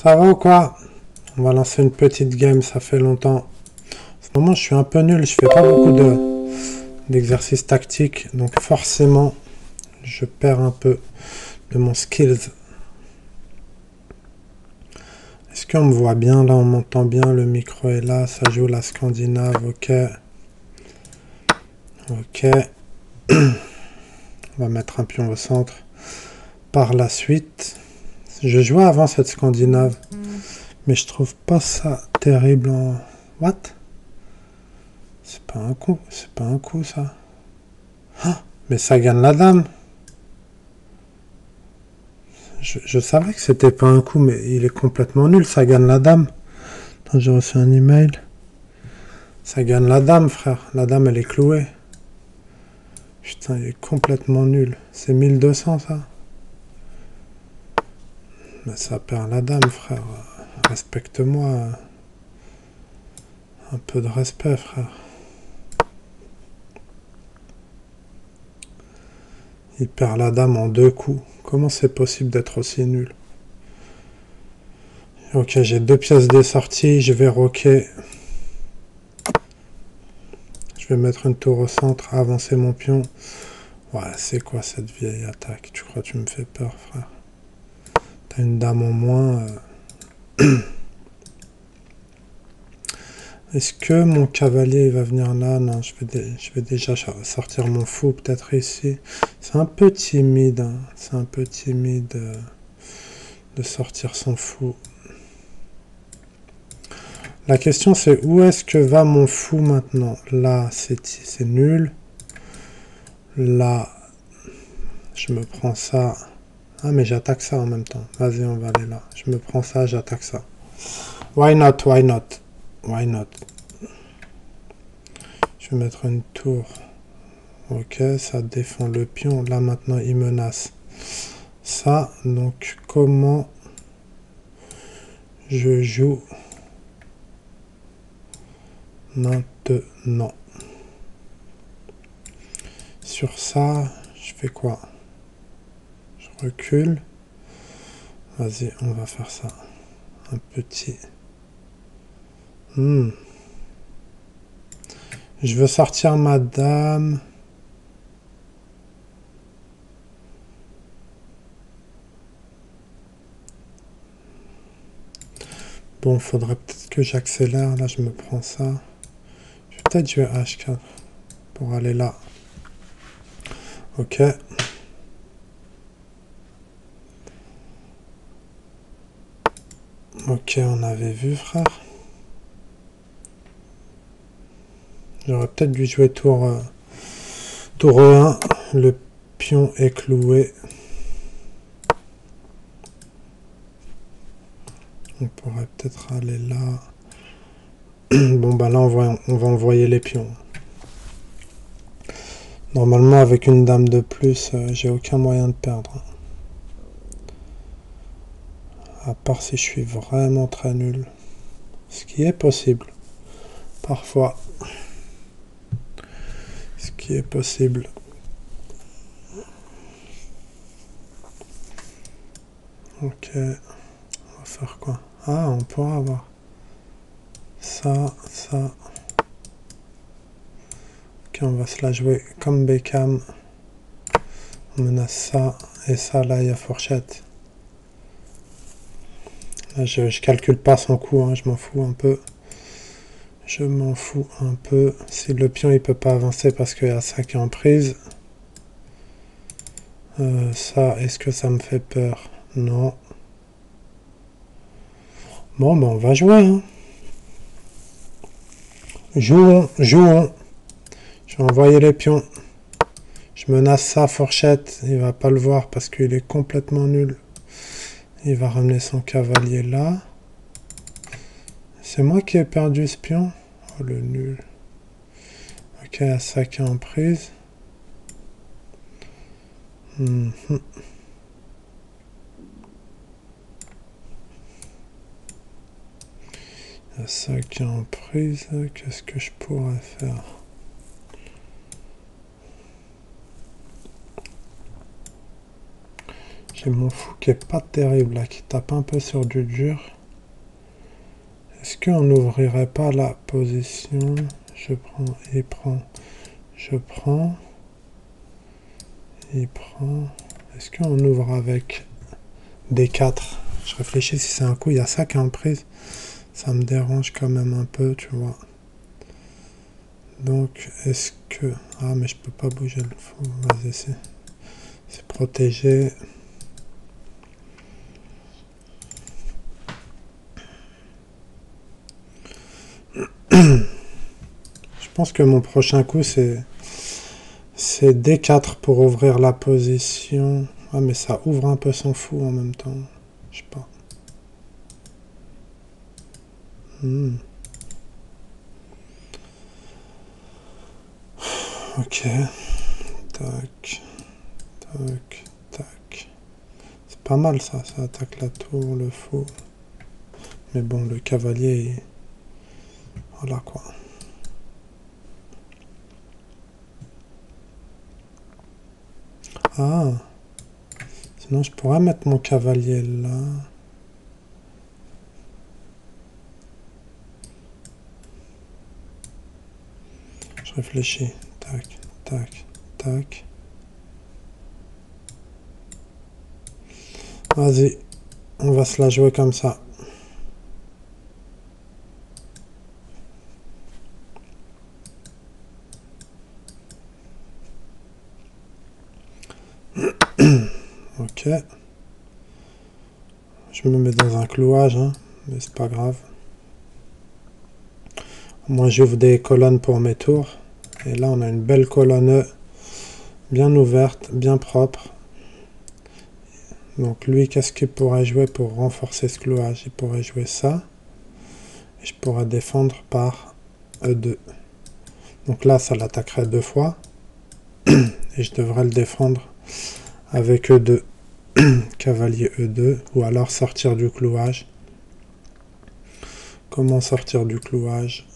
Ça va ou quoi? On va lancer une petite game, ça fait longtemps. En ce moment, je suis un peu nul, je fais pas beaucoup d'exercices tactiques, donc forcément, je perds un peu de mon skills. Est-ce qu'on me voit bien là? On m'entend bien, le micro est là, ça joue la Scandinave, ok. Ok. On va mettre un pion au centre. Par la suite, je jouais avant cette Scandinave, mais je trouve pas ça terrible en... What? C'est pas un coup ça. Ah, mais ça gagne la dame. Je savais que c'était pas un coup, mais il est complètement nul, ça gagne la dame. Attends, j'ai reçu un email. Ça gagne la dame, frère. La dame, elle est clouée. Putain, il est complètement nul. C'est 1200, ça. Mais ça perd la dame, frère. Respecte-moi. Un peu de respect, frère. Il perd la dame en 2 coups. Comment c'est possible d'être aussi nul? Ok, j'ai 2 pièces de sortie. Je vais roquer. Je vais mettre une tour au centre, avancer mon pion. Ouais, c'est quoi cette vieille attaque? Tu crois que tu me fais peur, frère? T'as une dame en moins. Est-ce que mon cavalier va venir là? Non, je vais déjà sortir mon fou peut-être ici. C'est un peu timide. Hein. C'est un peu timide de sortir son fou. La question c'est où est-ce que va mon fou maintenant? Là, c'est nul. Là, je me prends ça. Ah, mais j'attaque ça en même temps. Vas-y, on va aller là. Je me prends ça, j'attaque ça. Why not? Why not? Why not? Je vais mettre une tour. Ok, ça défend le pion. Là, maintenant, il menace ça. Donc, comment je joue maintenant? Sur ça, je fais quoi? Je recule. Vas-y, on va faire ça. Un petit... Je veux sortir ma dame. Bon, faudrait peut-être que j'accélère. Là, je me prends ça. Je vais peut-être jouer H4 pour aller là. Ok. Ok, on avait vu, frère. J'aurais peut-être dû jouer tour E1. Le pion est cloué. On pourrait peut-être aller là. Bon, bah là, on va envoyer les pions. Normalement, avec une dame de plus, j'ai aucun moyen de perdre. À part si je suis vraiment très nul. Ce qui est possible. Parfois. Ce qui est possible. Ok. On va faire quoi? Ah, on pourra avoir ça, ça. Ok, on va se la jouer comme Beckham. On menace ça et ça, là, il y a fourchette. Là, je calcule pas son coup, hein, je m'en fous un peu. Je m'en fous un peu. Si le pion, il peut pas avancer parce qu'il y a ça qui est en prise. Ça, est-ce que ça me fait peur? Non. Bon, ben on va jouer. Hein. Jouons, jouons. Je vais envoyer les pions. Je menace ça, fourchette. Il va pas le voir parce qu'il est complètement nul. Il va ramener son cavalier là. C'est moi qui ai perdu ce pion. Oh, le nul. Ok, il y a ça qui est en prise. Il y a ça qui est en prise. Qu'est-ce que je pourrais faire? J'ai mon fou qui est pas terrible là, qui tape un peu sur du dur. Est-ce qu'on n'ouvrirait pas la position? Je prends, il prend, je prends, il prend. Est-ce qu'on ouvre avec D4? Je réfléchis si c'est un coup, il y a ça qui est en prise. Ça me dérange quand même un peu, tu vois. Donc, est-ce que... Ah, mais je peux pas bouger le fou. Vas-y, c'est protégé. Je pense que mon prochain coup, c'est D4 pour ouvrir la position. Ah, mais ça ouvre un peu son fou en même temps. Je sais pas. Ok. Tac. Tac. Tac. C'est pas mal ça. Ça attaque la tour, le fou. Mais bon, le cavalier... Voilà quoi. Ah. Sinon, je pourrais mettre mon cavalier là. Je réfléchis. Tac, tac, tac. Vas-y. On va se la jouer comme ça. Ok. Je me mets dans un clouage, hein, mais c'est pas grave. Moi, j'ouvre des colonnes pour mes tours. Et là, on a une belle colonne bien ouverte, bien propre. Donc lui, qu'est-ce qu'il pourrait jouer pour renforcer ce clouage? Il pourrait jouer ça. Et je pourrais défendre par E2. Donc là, ça l'attaquerait 2 fois. Et je devrais le défendre avec E2. Cavalier E2. Ou alors sortir du clouage. Comment sortir du clouage?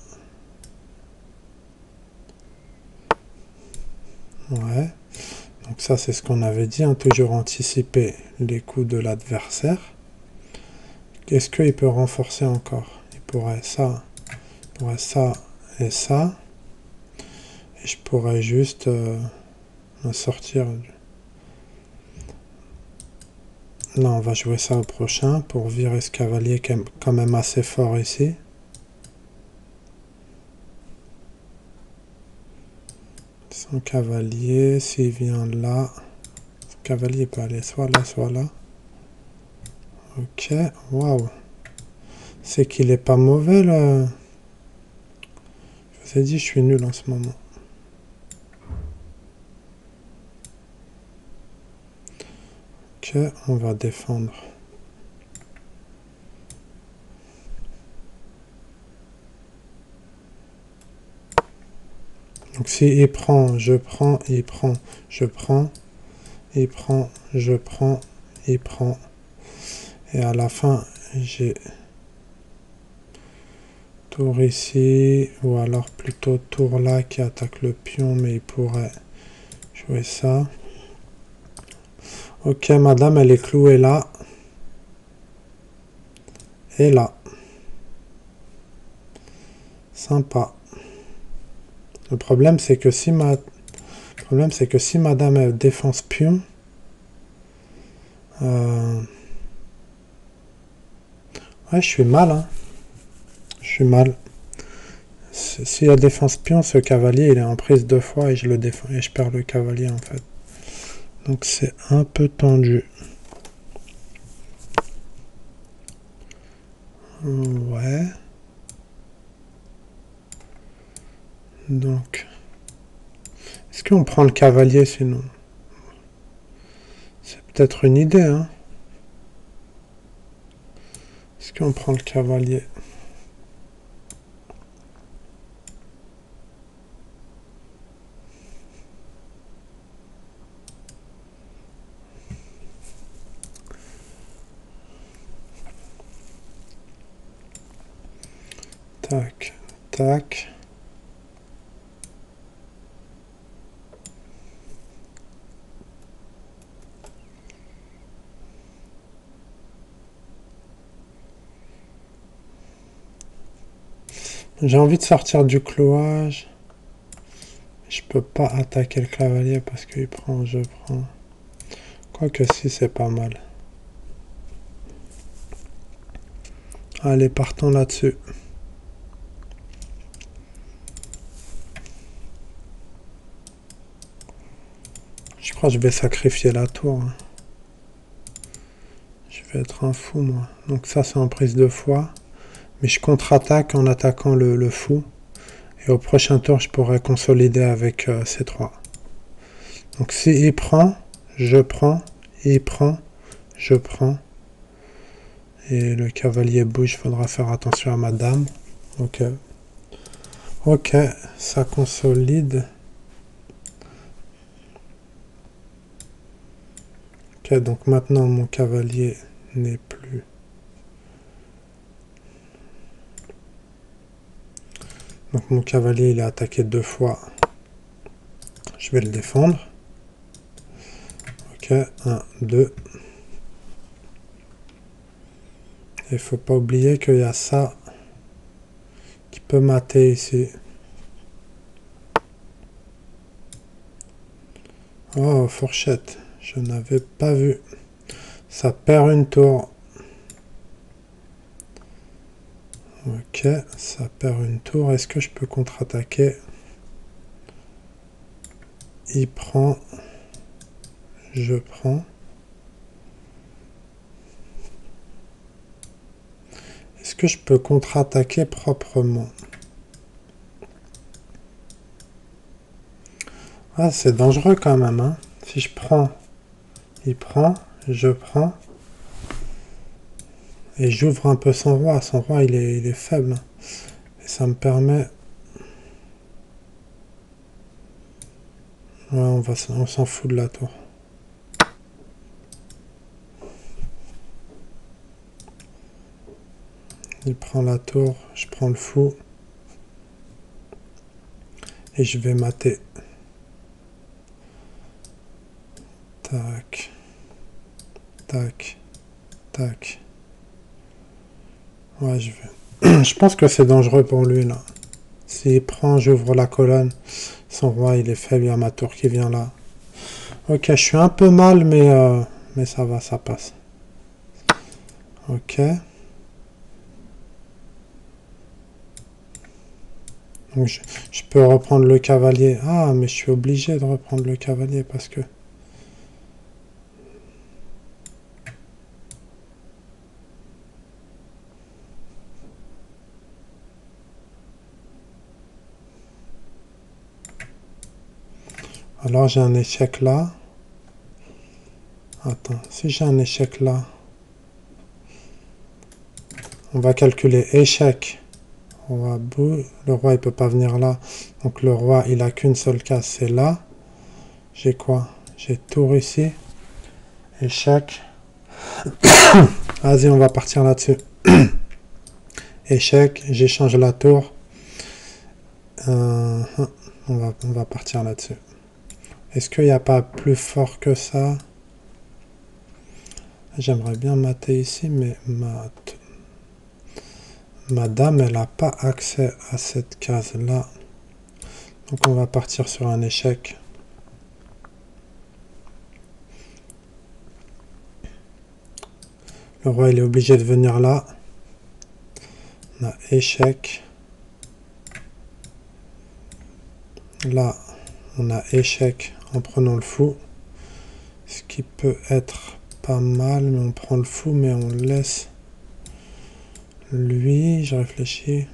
Ouais. Donc ça, c'est ce qu'on avait dit, hein, toujours anticiper les coups de l'adversaire. Est-ce qu'il peut renforcer encore? Il pourrait ça et ça. Et je pourrais juste me sortir. Là, on va jouer ça au prochain pour virer ce cavalier qui est quand même assez fort ici. Son cavalier, s'il vient là, son cavalier peut aller soit là, soit là. Ok, waouh. C'est qu'il est pas mauvais là. Je vous ai dit, je suis nul en ce moment. Ok, on va défendre. Donc si il prend, je prends, il prend, je prends, il prend, je prends, il prend. Et à la fin, j'ai tour ici, ou alors plutôt tour là qui attaque le pion, mais il pourrait jouer ça. Ok, madame, elle est clouée là. Et là. Sympa. Le problème, c'est que si madame elle défense pion, ouais, je suis mal, hein. Je suis mal. Si elle défense pion, ce cavalier, il est en prise 2 fois et je le défends et je perds le cavalier en fait. Donc c'est un peu tendu. Ouais. Donc. Est-ce qu'on prend le cavalier sinon? C'est peut-être une idée, hein. Est-ce qu'on prend le cavalier? Tac, tac. J'ai envie de sortir du clouage. Je peux pas attaquer le cavalier parce qu'il prend, je prends. Quoique si, c'est pas mal. Allez, partons là-dessus. Je crois que je vais sacrifier la tour. Je vais être un fou, moi. Donc ça, c'est en prise de foi. Mais je contre-attaque en attaquant le fou. Et au prochain tour, je pourrais consolider avec ces trois. Donc si il prend, je prends. Il prend, je prends. Et le cavalier bouge, il faudra faire attention à ma dame. Ok. Ok, ça consolide. Ok, donc maintenant mon cavalier n'est plus. Donc mon cavalier il est attaqué 2 fois. Je vais le défendre. Ok, 1, 2. Et il faut pas oublier qu'il y a ça qui peut mater ici. Oh, fourchette. Je n'avais pas vu. Ça perd une tour. Ok, ça perd une tour. Est-ce que je peux contre-attaquer? Il prend. Je prends. Est-ce que je peux contre-attaquer proprement? Ah, c'est dangereux quand même, hein. Si je prends, il prend, je prends. Et j'ouvre un peu son roi. Son roi, il est faible. Et ça me permet... Ouais, on s'en fout de la tour. Il prend la tour, je prends le fou. Et je vais mater. Tac. Tac. Tac. Ouais, je vais... je pense que c'est dangereux pour lui, là. S'il prend, j'ouvre la colonne. Son roi, il est faible, il y a ma tour qui vient là. Ok, je suis un peu mal, mais ça va, ça passe. Ok. Donc je peux reprendre le cavalier. Ah, mais je suis obligé de reprendre le cavalier parce que... Alors j'ai un échec là. Attends, si j'ai un échec là, on va calculer échec. Roi bout. Le roi il peut pas venir là. Donc le roi il a qu'une seule case, c'est là. J'ai quoi? J'ai tour ici. Échec. Vas-y, on va partir là-dessus. Échec, j'échange la tour. On va partir là-dessus. Est-ce qu'il n'y a pas plus fort que ça? J'aimerais bien mater ici, mais ma dame, elle n'a pas accès à cette case-là. Donc on va partir sur un échec. Le roi, il est obligé de venir là. On a échec. Là, on a échec en prenant le fou. Ce qui peut être pas mal, mais on prend le fou, mais on laisse lui. Je réfléchis.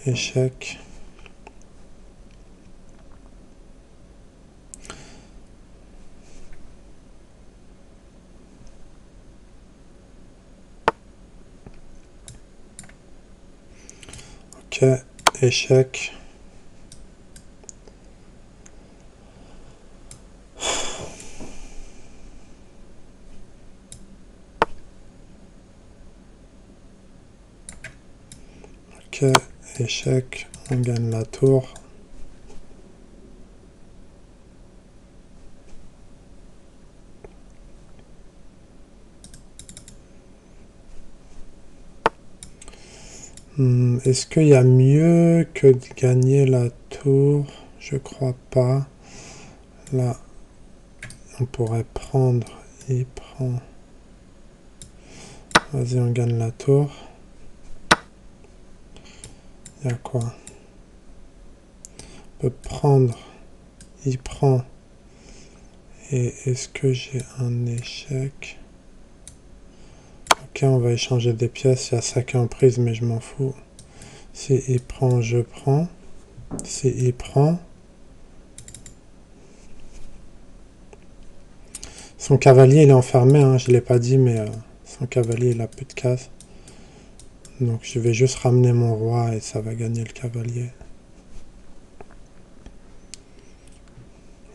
Échec. Ok, échec. Ok, échec. On gagne la tour. Est-ce qu'il y a mieux que de gagner la tour? Je crois pas. Là, on pourrait prendre. Il prend. Vas-y, on gagne la tour. Il y a quoi? On peut prendre. Il prend. Et est-ce que j'ai un échec? Ok, on va échanger des pièces. Il y a ça qui est en prise, mais je m'en fous. Si il prend, je prends. Si il prend. Son cavalier, il est enfermé. Hein, je ne l'ai pas dit, mais son cavalier, il a plus de cases. Donc je vais juste ramener mon roi et ça va gagner le cavalier.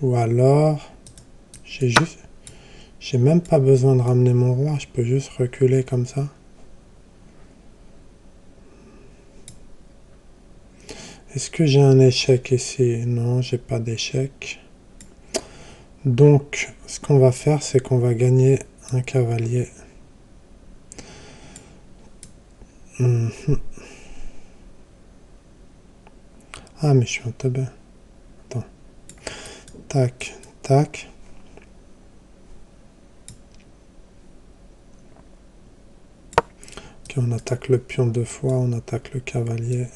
Ou alors, j'ai même pas besoin de ramener mon roi, je peux juste reculer comme ça. Est-ce que j'ai un échec ici? Non, j'ai pas d'échec. Donc, ce qu'on va faire, c'est qu'on va gagner un cavalier. Ah, mais je suis en teubé. Attends. Tac, tac. Ok, on attaque le pion 2 fois, on attaque le cavalier.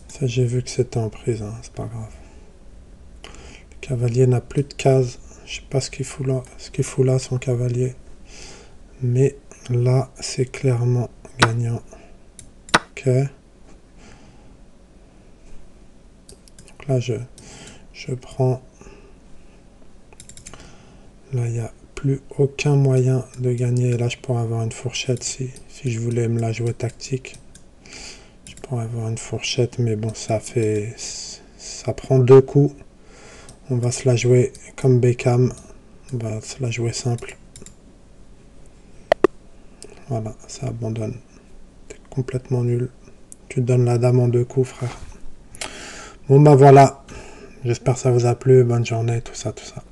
Ça, j'ai vu que c'était en prise, hein, c'est pas grave. Le cavalier n'a plus de cases. Je sais pas ce qu'il fout là, son cavalier. Mais là, c'est clairement gagnant. Ok. Donc là, je prends. Là, il n'y a plus aucun moyen de gagner. Et là, je pourrais avoir une fourchette si je voulais me la jouer tactique. Je pourrais avoir une fourchette, mais bon, ça prend 2 coups. On va se la jouer comme Beckham. On va se la jouer simple. Voilà, ça abandonne. T'es complètement nul. Tu donnes la dame en 2 coups, frère. Bon, bah voilà. J'espère que ça vous a plu. Bonne journée, tout ça, tout ça.